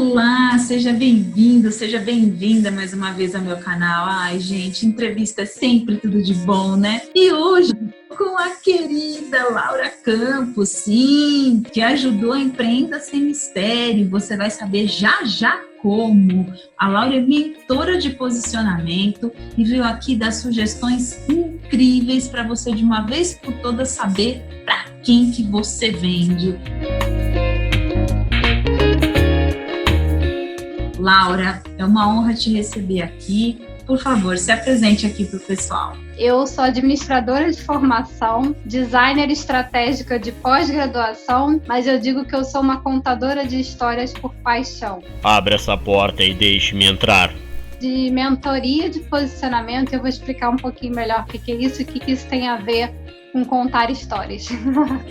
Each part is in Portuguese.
Olá, seja bem-vindo, seja bem-vinda mais uma vez ao meu canal. Ai, gente, entrevista é sempre tudo de bom, né? E hoje, com a querida Laura Campos, sim, que ajudou a Empreenda Sem Mistério. Você vai saber já como. A Laura é mentora de posicionamento e veio aqui dar sugestões incríveis para você de uma vez por todas saber para quem que você vende. Laura, é uma honra te receber aqui. Por favor, se apresente aqui para o pessoal. Eu sou administradora de formação, designer estratégica de pós-graduação, mas eu digo que eu sou uma contadora de histórias por paixão. Abra essa porta e deixe-me entrar. De mentoria de posicionamento, eu vou explicar um pouquinho melhor o que é isso e o que isso tem a ver com contar histórias.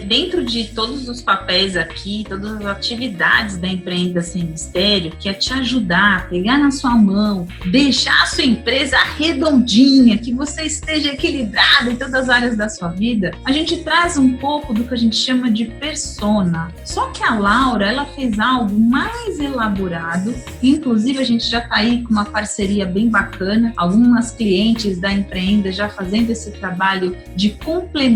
Dentro de todos os papéis aqui, todas as atividades da Empreenda Sem Mistério, que é te ajudar, pegar na sua mão, deixar a sua empresa redondinha, que você esteja equilibrado em todas as áreas da sua vida, a gente traz um pouco do que a gente chama de persona. Só que a Laura, ela fez algo mais elaborado, inclusive a gente já está aí com uma parceria bem bacana, algumas clientes da Empreenda já fazendo esse trabalho de complemento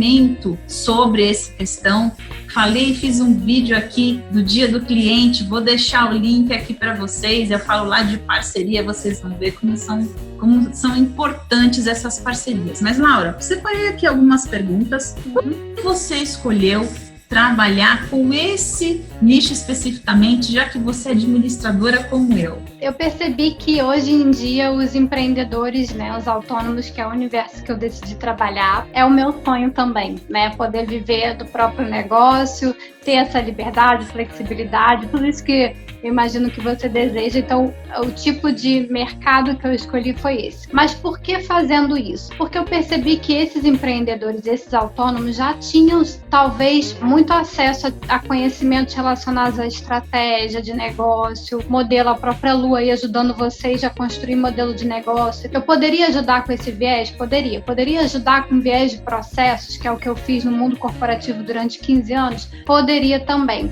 sobre essa questão. Falei, fiz um vídeo aqui do dia do cliente, vou deixar o link aqui para vocês. Eu falo lá de parceria, vocês vão ver como são importantes essas parcerias. Mas Laura, você foi aqui algumas perguntas. Por que você escolheu trabalhar com esse nicho especificamente, já que você é administradora como eu? Eu percebi que hoje em dia os empreendedores, né, os autônomos, que é o universo que eu decidi trabalhar, é o meu sonho também, né? Poder viver do próprio negócio, ter essa liberdade, flexibilidade, tudo isso que eu imagino que você deseja. Então, o tipo de mercado que eu escolhi foi esse. Mas por que fazendo isso? Porque eu percebi que esses empreendedores, esses autônomos, já tinham, talvez, muito acesso a conhecimentos relacionados à estratégia de negócio, modelo, a própria Lu aí ajudando vocês a construir modelo de negócio. Eu poderia ajudar com esse viés? Poderia ajudar com viés de processos, que é o que eu fiz no mundo corporativo durante 15 anos? Poderia também.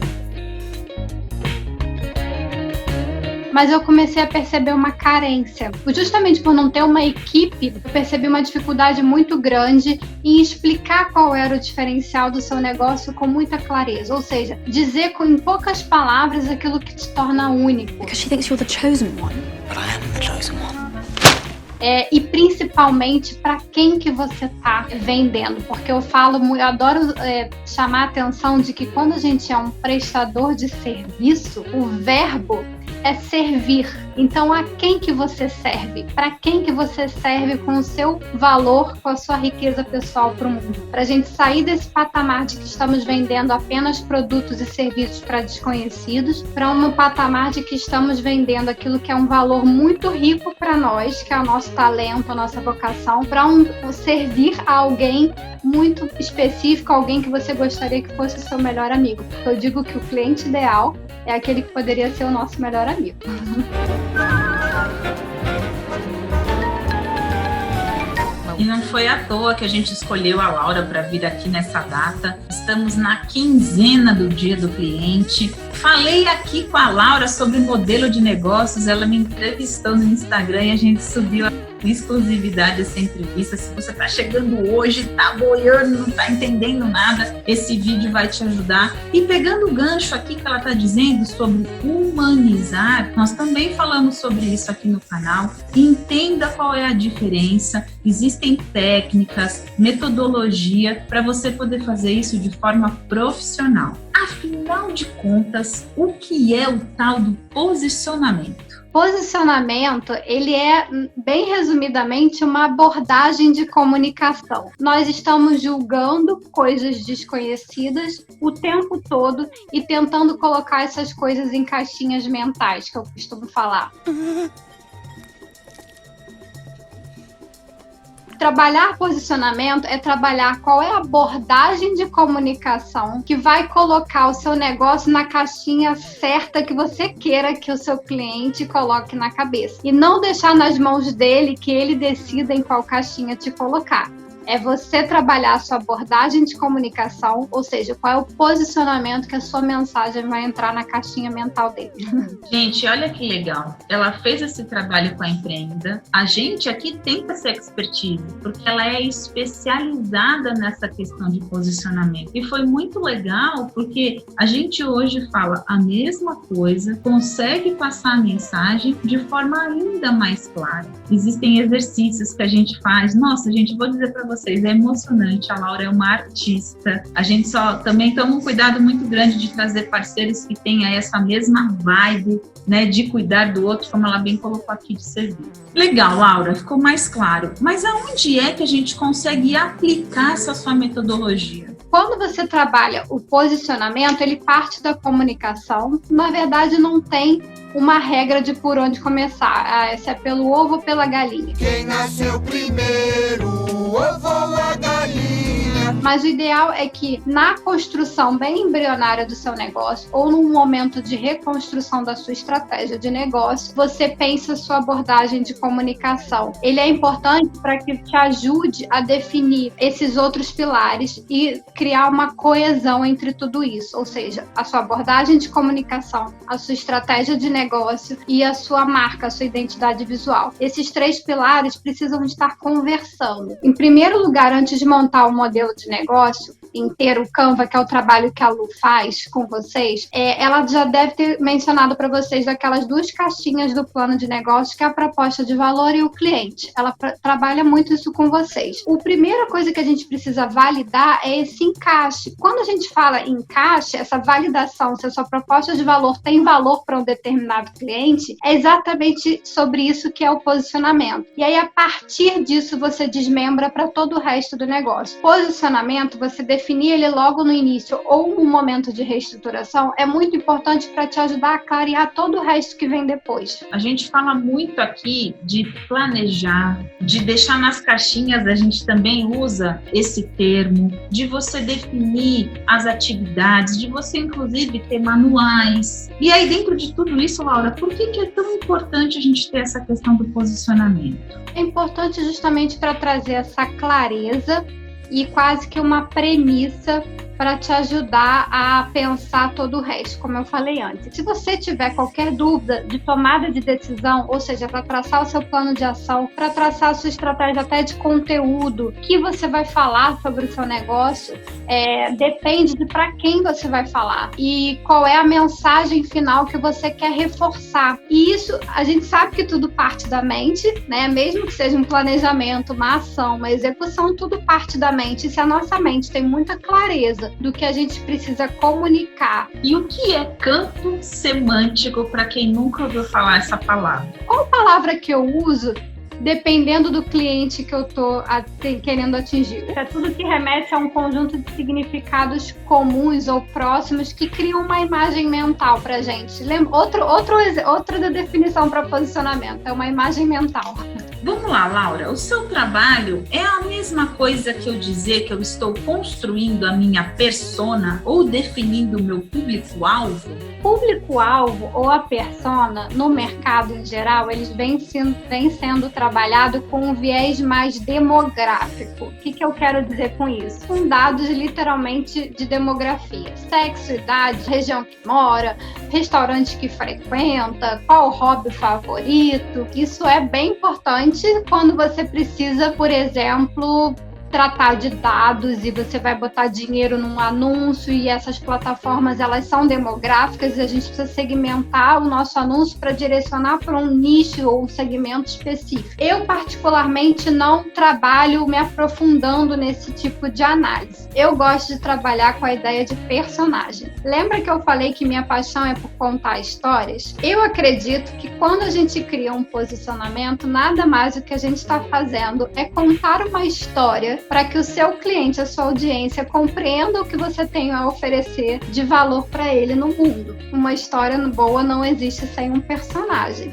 Mas eu comecei a perceber uma carência. Justamente por não ter uma equipe, eu percebi uma dificuldade muito grande em explicar qual era o diferencial do seu negócio com muita clareza. Ou seja, dizer em poucas palavras aquilo que te torna único. Because she thinks you're the chosen one. But I am the chosen one. E principalmente para quem que você está vendendo, porque eu adoro chamar a atenção de que quando a gente é um prestador de serviço, o verbo é servir. Então, a quem que você serve? Para quem que você serve com o seu valor, com a sua riqueza pessoal para o mundo? Para a gente sair desse patamar de que estamos vendendo apenas produtos e serviços para desconhecidos, para um patamar de que estamos vendendo aquilo que é um valor muito rico para nós, que é o nosso talento, a nossa vocação, para servir a alguém muito específico, alguém que você gostaria que fosse o seu melhor amigo. Eu digo que o cliente ideal é aquele que poderia ser o nosso melhor amigo. E não foi à toa que a gente escolheu a Laura para vir aqui nessa data. Estamos na quinzena do Dia do Cliente. Falei aqui com a Laura sobre modelo de negócios, ela me entrevistou no Instagram e a gente subiu com exclusividade essa entrevista. Se você está chegando hoje, está boiando, não está entendendo nada, esse vídeo vai te ajudar. E pegando o gancho aqui que ela está dizendo sobre humanizar, nós também falamos sobre isso aqui no canal. Entenda qual é a diferença. Existem técnicas, metodologia para você poder fazer isso de forma profissional. Afinal de contas, o que é o tal do posicionamento? Posicionamento, ele é, bem resumidamente, uma abordagem de comunicação. Nós estamos julgando coisas desconhecidas o tempo todo e tentando colocar essas coisas em caixinhas mentais, que eu costumo falar. Trabalhar posicionamento é trabalhar qual é a abordagem de comunicação que vai colocar o seu negócio na caixinha certa que você queira que o seu cliente coloque na cabeça. E não deixar nas mãos dele que ele decida em qual caixinha te colocar. É você trabalhar a sua abordagem de comunicação, ou seja, qual é o posicionamento que a sua mensagem vai entrar na caixinha mental dele. Gente, olha que legal. Ela fez esse trabalho com a Empreenda. A gente aqui tem essa expertise, porque ela é especializada nessa questão de posicionamento. E foi muito legal, porque a gente hoje fala a mesma coisa, consegue passar a mensagem de forma ainda mais clara. Existem exercícios que a gente faz. Nossa, gente, vou dizer para vocês, é emocionante. A Laura é uma artista. A gente só também toma um cuidado muito grande de trazer parceiros que tenham essa mesma vibe, né, de cuidar do outro, como ela bem colocou aqui, de servir. Legal, Laura, ficou mais claro. Mas aonde é que a gente consegue aplicar essa sua metodologia? Quando você trabalha o posicionamento, ele parte da comunicação. Na verdade, não tem uma regra de por onde começar. Se é pelo ovo ou pela galinha. Quem nasceu primeiro, o ovo ou a galinha? Mas o ideal é que na construção bem embrionária do seu negócio ou num momento de reconstrução da sua estratégia de negócio, você pense a sua abordagem de comunicação. Ele é importante para que te ajude a definir esses outros pilares e criar uma coesão entre tudo isso, ou seja, a sua abordagem de comunicação, a sua estratégia de negócio e a sua marca, a sua identidade visual. Esses 3 pilares precisam estar conversando. Em primeiro lugar, antes de montar o modelo de negócio inteiro, o Canva, que é o trabalho que a Lu faz com vocês, ela já deve ter mencionado para vocês aquelas 2 caixinhas do plano de negócio, que é a proposta de valor e o cliente. Ela trabalha muito isso com vocês. A primeira coisa que a gente precisa validar é esse encaixe. Quando a gente fala em encaixe, essa validação, se a sua proposta de valor tem valor para um determinado cliente, é exatamente sobre isso que é o posicionamento. E aí, a partir disso, você desmembra para todo o resto do negócio. Posicionamento, você definir ele logo no início ou no momento de reestruturação, é muito importante para te ajudar a clarear todo o resto que vem depois. A gente fala muito aqui de planejar, de deixar nas caixinhas, a gente também usa esse termo, de você definir as atividades, de você inclusive ter manuais. E aí, dentro de tudo isso, Laura, por que é tão importante a gente ter essa questão do posicionamento? É importante justamente para trazer essa clareza e quase que uma premissa para te ajudar a pensar todo o resto, como eu falei antes. Se você tiver qualquer dúvida de tomada de decisão, ou seja, para traçar o seu plano de ação, para traçar a sua estratégia até de conteúdo, que você vai falar sobre o seu negócio, depende de para quem você vai falar e qual é a mensagem final que você quer reforçar. E isso, a gente sabe que tudo parte da mente, né? Mesmo que seja um planejamento, uma ação, uma execução, tudo parte da mente. E se a nossa mente tem muita clareza do que a gente precisa comunicar. E o que é campo semântico para quem nunca ouviu falar essa palavra? Qual palavra que eu uso dependendo do cliente que eu estou querendo atingir? É tudo que remete a um conjunto de significados comuns ou próximos que criam uma imagem mental para a gente. Outra definição para posicionamento é uma imagem mental. Vamos lá, Laura, o seu trabalho é a mesma coisa que eu dizer que eu estou construindo a minha persona ou definindo o meu público-alvo? Público-alvo ou a persona, no mercado em geral, eles vêm sendo trabalhado com um viés mais demográfico. O que eu quero dizer com isso? Com dados literalmente de demografia. Sexo, idade, região que mora, restaurante que frequenta, qual o hobby favorito. Isso é bem importante quando você precisa, por exemplo, tratar de dados e você vai botar dinheiro num anúncio e essas plataformas, elas são demográficas e a gente precisa segmentar o nosso anúncio para direcionar para um nicho ou um segmento específico. Eu, particularmente, não trabalho me aprofundando nesse tipo de análise. Eu gosto de trabalhar com a ideia de personagem. Lembra que eu falei que minha paixão é por contar histórias? Eu acredito que quando a gente cria um posicionamento, nada mais o que a gente está fazendo é contar uma história para que o seu cliente, a sua audiência, compreenda o que você tem a oferecer de valor para ele no mundo. Uma história boa não existe sem um personagem.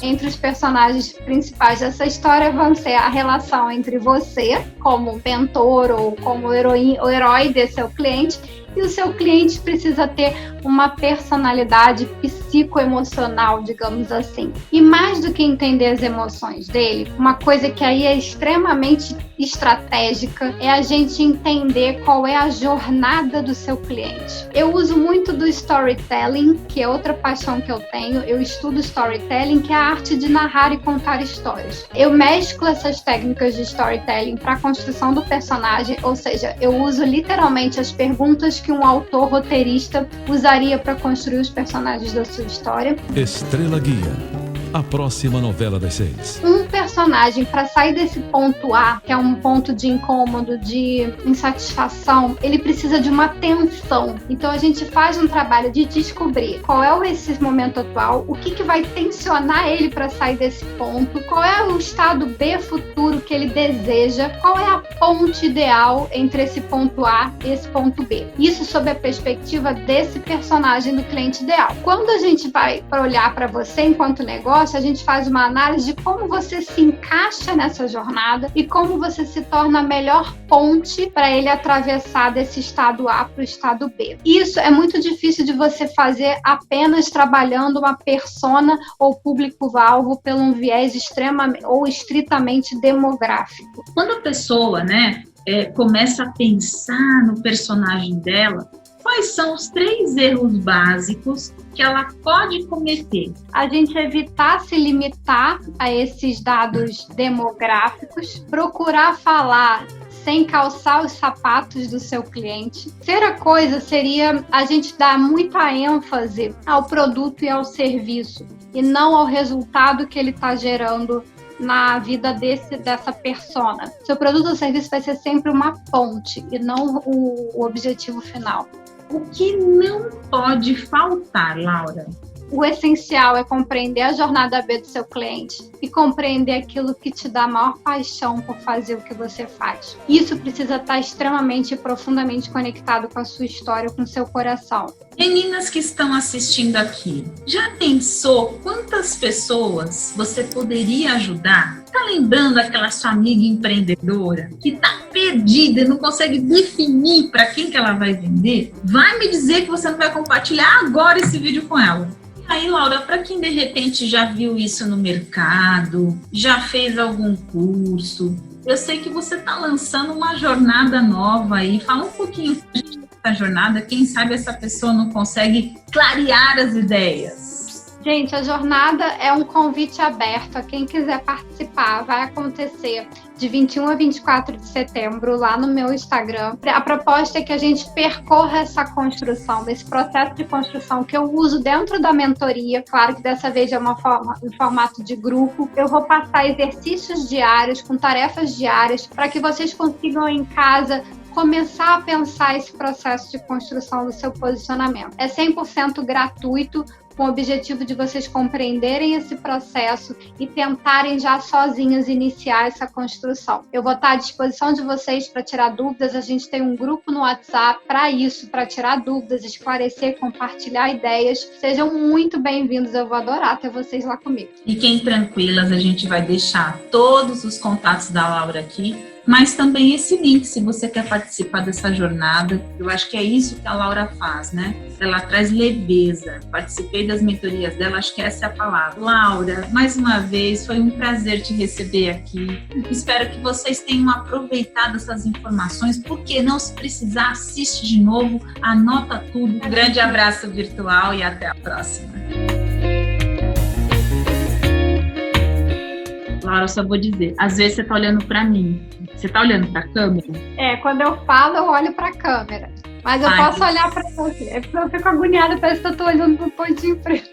Entre os personagens principais dessa história vão ser a relação entre você, como mentor ou como herói desse seu cliente, e o seu cliente precisa ter uma personalidade psicoemocional, digamos assim. E mais do que entender as emoções dele, uma coisa que aí é extremamente estratégica é a gente entender qual é a jornada do seu cliente. Eu uso muito do storytelling, que é outra paixão que eu tenho. Eu estudo storytelling, que é a arte de narrar e contar histórias. Eu mesclo essas técnicas de storytelling para a construção do personagem, ou seja, eu uso literalmente as perguntas que um autor roteirista usaria para construir os personagens da sua história. Estrela Guia, a próxima novela das 6. Um personagem, para sair desse ponto A, que é um ponto de incômodo, de insatisfação, ele precisa de uma tensão. Então a gente faz um trabalho de descobrir qual é esse momento atual, o que vai tensionar ele para sair desse ponto, qual é o estado B futuro que ele deseja, qual é a ponte ideal entre esse ponto A e esse ponto B. Isso sob a perspectiva desse personagem do cliente ideal. Quando a gente vai para olhar para você enquanto negócio, a gente faz uma análise de como você se encaixa nessa jornada e como você se torna a melhor ponte para ele atravessar desse estado A para o estado B. Isso é muito difícil de você fazer apenas trabalhando uma persona ou público-alvo pelo um viés extremamente ou estritamente demográfico. Quando a pessoa, começa a pensar no personagem dela, quais são os 3 erros básicos que ela pode cometer? A gente evitar se limitar a esses dados demográficos, procurar falar sem calçar os sapatos do seu cliente. Terceira coisa seria a gente dar muita ênfase ao produto e ao serviço, e não ao resultado que ele está gerando na vida dessa persona. Seu produto ou serviço vai ser sempre uma ponte e não o objetivo final. O que não pode faltar, Laura? O essencial é compreender a jornada B do seu cliente e compreender aquilo que te dá a maior paixão por fazer o que você faz. Isso precisa estar extremamente e profundamente conectado com a sua história, com o seu coração. Meninas que estão assistindo aqui, já pensou quantas pessoas você poderia ajudar? Tá lembrando aquela sua amiga empreendedora que tá perdida e não consegue definir para quem que ela vai vender? Vai me dizer que você não vai compartilhar agora esse vídeo com ela. Aí, Laura, para quem de repente já viu isso no mercado, já fez algum curso, eu sei que você está lançando uma jornada nova aí. Fala um pouquinho dessa jornada, quem sabe essa pessoa não consegue clarear as ideias. Gente, a jornada é um convite aberto a quem quiser participar. Vai acontecer de 21 a 24 de setembro lá no meu Instagram. A proposta é que a gente percorra essa construção, desse processo de construção que eu uso dentro da mentoria. Claro que dessa vez é em formato de grupo. Eu vou passar exercícios diários, com tarefas diárias, para que vocês consigam em casa começar a pensar esse processo de construção do seu posicionamento. É 100% gratuito, com o objetivo de vocês compreenderem esse processo e tentarem já sozinhos iniciar essa construção. Eu vou estar à disposição de vocês para tirar dúvidas. A gente tem um grupo no WhatsApp para isso, para tirar dúvidas, esclarecer, compartilhar ideias. Sejam muito bem-vindos, eu vou adorar ter vocês lá comigo. Fiquem tranquilas, a gente vai deixar todos os contatos da Laura aqui, mas também esse link, se você quer participar dessa jornada. Eu acho que é isso que a Laura faz, né? Ela traz leveza. Participei das mentorias dela, acho que essa é a palavra. Laura, mais uma vez, foi um prazer te receber aqui. Espero que vocês tenham aproveitado essas informações. Por que não, se precisar, assiste de novo, anota tudo. Um grande abraço virtual e até a próxima. Laura, eu só vou dizer, às vezes você tá olhando pra mim. Você tá olhando pra câmera? Quando eu falo, eu olho pra câmera. Mas eu posso olhar pra você. É porque eu fico agoniada, parece que eu tô olhando pro pontinho preto.